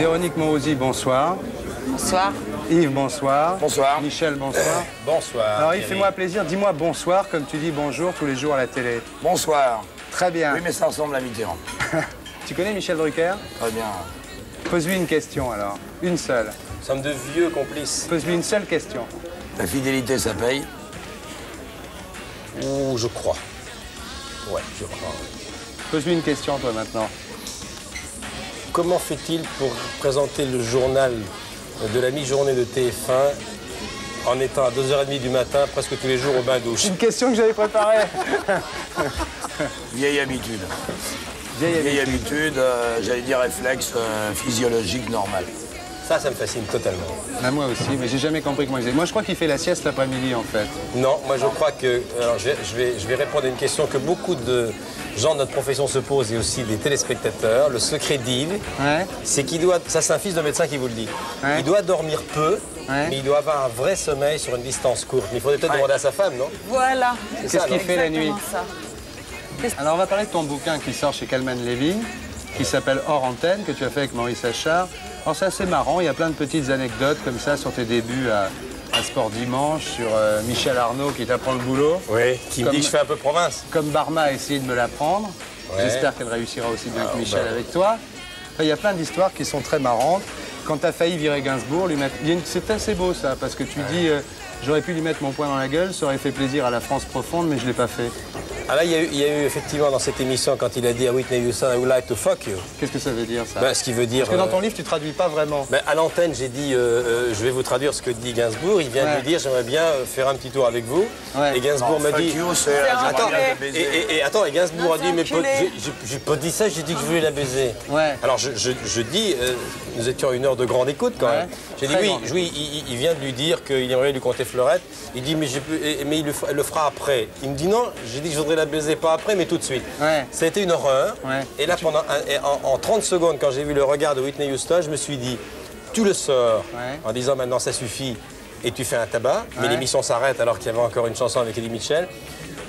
Véronique Morosi, bonsoir. Bonsoir. Yves, bonsoir. Bonsoir. Michel, bonsoir. Bonsoir. Alors Yves, fais-moi plaisir, dis-moi bonsoir comme tu dis bonjour tous les jours à la télé. Bonsoir. Très bien. Oui, mais ça ressemble à Mitterrand. Tu connais Michel Drucker? Très bien. Pose-lui une question alors, une seule. Nous sommes de vieux complices. Pose-lui une seule question. La fidélité, ça paye. Ouh, je crois. Ouais, je crois. Pose-lui une question toi maintenant. Comment fait-il pour présenter le journal de la mi-journée de TF1 en étant à 2h30 du matin, presque tous les jours au bain-douche? Une question que j'avais préparée. Vieille habitude. Vieille habitude. Habitude, j'allais dire réflexe physiologique normal. Ça me fascine totalement. Bah, moi aussi, mais j'ai jamais compris comment il faisait. Moi je crois qu'il fait la sieste l'après-midi en fait. Non, moi je crois que... Alors je vais répondre à une question que beaucoup de gens de notre profession se posent et aussi des téléspectateurs. Le secret d'Yves, Ouais. c'est qu'il doit... Ça c'est un fils de médecin qui vous le dit. Ouais. Il doit dormir peu, Ouais. mais il doit avoir un vrai sommeil sur une distance courte. Mais il faudrait peut-être demander à sa femme, non? Voilà. Qu'est-ce qu'il fait la nuit? Ça. Alors on va parler de ton bouquin qui sort chez Calman Levy, qui s'appelle Hors Antenne, que tu as fait avec Maurice Achard. Alors c'est assez marrant, il y a plein de petites anecdotes comme ça sur tes débuts à Sport Dimanche, sur Michel Arnaud qui t'apprend le boulot. Oui, qui me Comme- dit que je fais un peu province. Comme Barma a essayé de me l'apprendre. Ouais. J'espère qu'elle réussira aussi bien que Michel bah. avec toi. Enfin, il y a plein d'histoires qui sont très marrantes. Quand tu as failli virer Gainsbourg, lui mettre... c'est assez beau ça, parce que tu dis j'aurais pu lui mettre mon poing dans la gueule, ça aurait fait plaisir à la France profonde, mais je ne l'ai pas fait. Ah là, il y a eu effectivement dans cette émission, quand il a dit à Whitney Houston, I would like to fuck you. Qu'est-ce que ça veut dire ça? Ben, ce qui veut dire... Parce que dans ton livre, tu traduis pas vraiment. Ben, à l'antenne, j'ai dit, je vais vous traduire ce que dit Gainsbour. Il vient de Ouais. lui dire, j'aimerais bien faire un petit tour avec vous. Ouais. Et Gainsbourg me dit... You, c'est Attends, j'aimerais bien te baiser. attends, et Gainsbourg a dit, mais enculé. j'ai pas dit ça, j'ai dit que je voulais la baiser. Ouais. Alors je dis, nous étions à une heure de grande écoute quand même. Ouais. J'ai dit Très oui, grande. il vient de lui dire qu'il aimerait lui compter fleurette. Il dit mais, elle le fera après. Il me dit non, j'ai dit que je voudrais la baiser pas après mais tout de suite. Ouais. Ça a été une horreur. Ouais. Et là en 30 secondes quand j'ai vu le regard de Whitney Houston, je me suis dit tu le sors Ouais. en disant maintenant ça suffit et tu fais un tabac. Mais Ouais. l'émission s'arrête alors qu'il y avait encore une chanson avec Eddie Mitchell.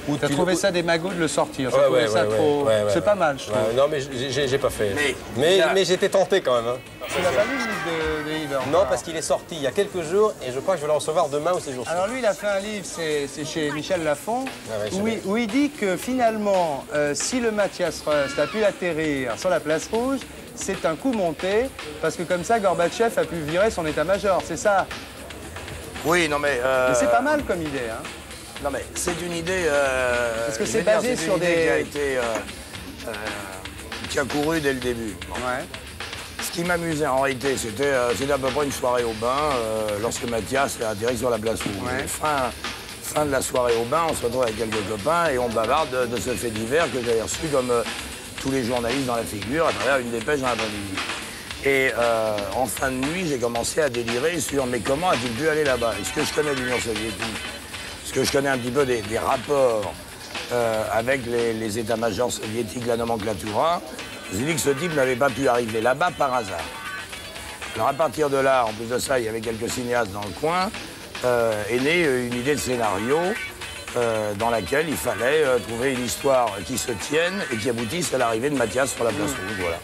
Ou T'as trouvé ça des magots de le sortir? J'ai Ouais, trouvé ouais, ça ouais, trop... ouais, ouais, c'est ouais. pas mal, je trouve. Ouais, non mais j'ai pas fait. Mais j'étais tenté quand même. Hein. Tu l'as pas lu le livre de Yves Non, encore? parce qu'il est sorti il y a quelques jours et je crois que je vais le recevoir demain ou ces jours-ci. Alors lui, il a fait un livre, c'est chez Michel Lafon, Ah ouais, je sais où il dit que finalement, si le Mathias Rust a pu atterrir sur la place rouge, c'est un coup monté, parce que comme ça, Gorbatchev a pu virer son état-major, c'est ça. Oui, non mais... Mais c'est pas mal comme idée, hein. Non mais c'est une idée... Parce que je c'est veux dire, basé une sur idée des- qui a été... qui a couru dès le début. Bon. Ouais. Ce qui m'amusait en réalité, c'était à peu près une soirée au bain, lorsque Mathias est atterri sur la place rouge. Ouais. Et fin de la soirée au bain, on se retrouve avec quelques copains et on bavarde de ce fait divers que j'avais reçu comme tous les journalistes dans la figure à travers une dépêche dans l'après-midi. Et en fin de nuit, j'ai commencé à délirer sur mais comment a-t-il pu aller là-bas? Est-ce que je connais l'Union soviétique? Est-ce que je connais un petit peu des rapports avec les états-majors soviétiques, la nomenclatura? J'ai dit que ce type n'avait pas pu arriver là-bas par hasard. Alors à partir de là, en plus de ça, il y avait quelques cinéastes dans le coin, est née une idée de scénario dans laquelle il fallait trouver une histoire qui se tienne et qui aboutisse à l'arrivée de Mathias sur la place rouge. Voilà.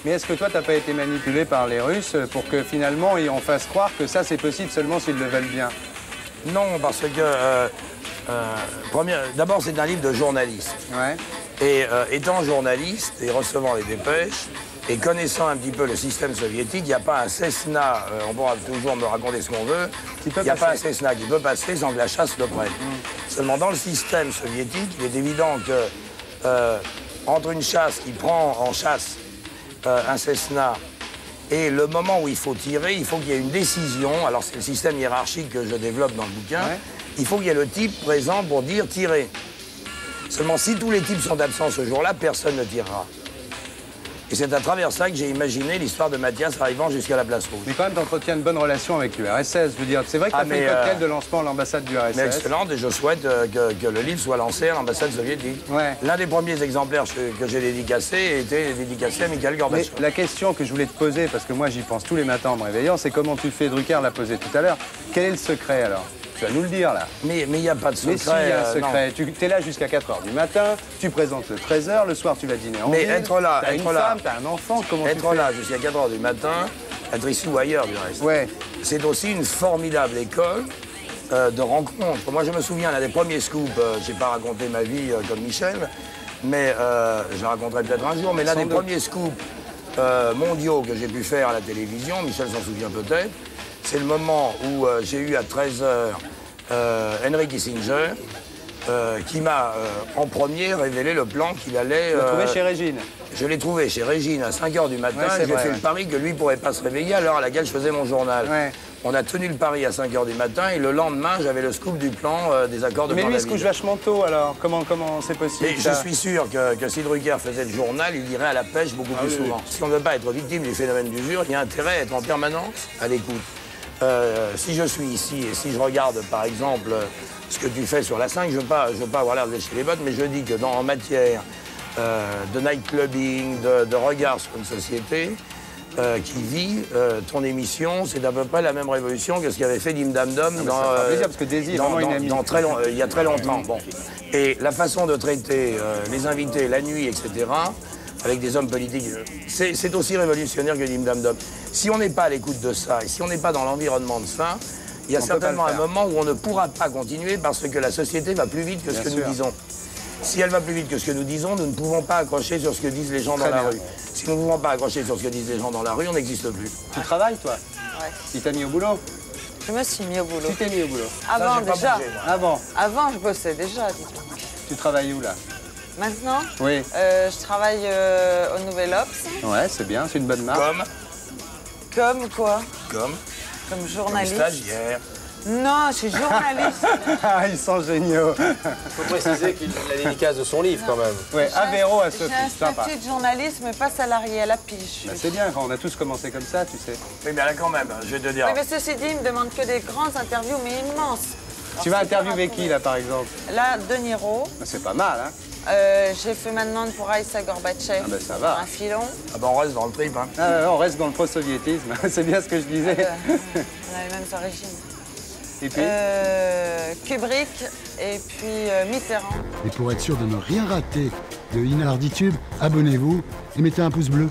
Mais est-ce que toi, t'as pas été manipulé par les Russes pour que finalement, on fasse croire que ça, c'est possible seulement s'ils le veulent bien? Non, parce que d'abord, c'est un livre de journaliste. Ouais. Et étant journaliste et recevant les dépêches, et connaissant un petit peu le système soviétique, il n'y a pas un Cessna, on pourra toujours me raconter ce qu'on veut, Qui peut il n'y a pas un passer. Cessna qui peut passer sans que la chasse le prenne. Seulement dans le système soviétique, il est évident que entre une chasse qui prend en chasse un Cessna et le moment où il faut tirer, il faut qu'il y ait une décision. Alors c'est le système hiérarchique que je développe dans le bouquin. Ouais. Il faut qu'il y ait le type présent pour dire tirer. Seulement si tous les types sont absents ce jour-là, personne ne tirera. Et c'est à travers ça que j'ai imaginé l'histoire de Mathias arrivant jusqu'à la place rouge. Mais quand même, t'entretiens une bonne relation avec l'URSS. Je veux dire, c'est vrai que t'as Ah, fait mais, une coquette de lancement à l'ambassade de Mais l'URSS. excellente, et je souhaite que le livre soit lancé à l'ambassade soviétique. Ouais. L'un des premiers exemplaires que j'ai dédicacé était dédicacé à Mikhail Mais Gorbatchev. la question que je voulais te poser, parce que moi j'y pense tous les matins en me réveillant, c'est comment tu fais, Drucker l'a posé tout à l'heure. Quel est le secret alors? Tu vas nous le dire, là. Mais il n'y a pas de secret. Mais si, il y a un non. secret. Tu es là jusqu'à 4h du matin, tu présentes le 13h, le soir tu vas dîner en Mais ville. être là, t'as une être là. femme, t'as un enfant, comment tu Être fais? là jusqu'à 4h du matin, à Drissou ou ailleurs du reste, Ouais. c'est aussi une formidable école de rencontres. Moi, je me souviens, l'un des premiers scoops, je n'ai pas raconté ma vie comme Michel, mais je la raconterai peut-être un jour, mais l'un Sans des doute. premiers scoops mondiaux que j'ai pu faire à la télévision, Michel s'en souvient peut-être, c'est le moment où j'ai eu à 13h Henry Kissinger, qui m'a en premier révélé le plan qu'il allait... Tu l'as trouvé chez Régine. Je l'ai trouvé chez Régine à 5h du matin. Ouais, c'est J'ai vrai, fait ouais. le pari que lui ne pourrait pas se réveiller à l'heure à laquelle je faisais mon journal. Ouais. On a tenu le pari à 5h du matin et le lendemain, j'avais le scoop du plan des accords de Mais lui, il se Port-David. couche vachement tôt, alors. Comment c'est possible Et je ça suis sûr que si Drucker faisait le journal, il irait à la pêche beaucoup plus souvent. Si on ne veut pas être victime du phénomène d'usure, il y a intérêt à être en permanence à l'écoute. Si je suis ici et si je regarde, par exemple, ce que tu fais sur la 5, je ne veux pas avoir l'air de lécher les bottes, mais je dis que en matière de night clubbing, de regard sur une société qui vit, ton émission, c'est à peu près la même révolution que ce qu'avait fait Dim Dam Dom ça me fait plaisir, parce que Daisy est vraiment une amie. il y a très longtemps. Bon. Et la façon de traiter les invités la nuit, etc., avec des hommes politiques, c'est aussi révolutionnaire que Dim Dam Dom. Si on n'est pas à l'écoute de ça, et si on n'est pas dans l'environnement de ça, il y a On certainement peut pas un le faire. moment où on ne pourra pas continuer parce que la société va plus vite que ce Bien que sûr. nous disons. Si elle va plus vite que ce que nous disons, nous ne pouvons pas accrocher sur ce que disent les gens Très dans la bien. rue. Si nous ne pouvons pas accrocher sur ce que disent les gens dans la rue, on n'existe plus. Tu travailles, toi? Ouais. Il t'a mis au boulot? Je me suis mis au boulot. Tu t'es mis au boulot. Avant j'ai pas déjà. bougé, moi. Ah bon? Avant, je bossais déjà, dis-toi. Tu travailles où, là? Maintenant, Oui. je travaille au Nouvel Obs. Ouais, c'est bien, c'est une bonne marque. Comme quoi? Comme Comme journaliste. stagiaire. Non, je suis journaliste. Ah, ils sont géniaux. Il faut préciser qu'il a la dédicace de son livre quand même. Ouais, Avéro à J'ai Sophie, un sympa. statut de journaliste, mais pas salarié, à la pige. Bah, c'est bien, on a tous commencé comme ça, tu sais. Oui, mais là, quand même, je vais te dire. Oui, mais ceci dit, il me demande que des grandes interviews, mais immenses. Tu vas interviewer qui, là, par exemple? Là, De Niro. Bah, c'est pas mal, hein? J'ai fait maintenant pour Aïssa Gorbatchev. Ah ben, ça va. Un filon. Ah ben, on reste dans le trip, hein. Ah, ouais, on reste dans le pro-soviétisme, c'est bien ce que je disais. On a les mêmes origines. Et puis, Kubrick et puis Mitterrand. Et pour être sûr de ne rien rater de Inarditube, abonnez-vous et mettez un pouce bleu.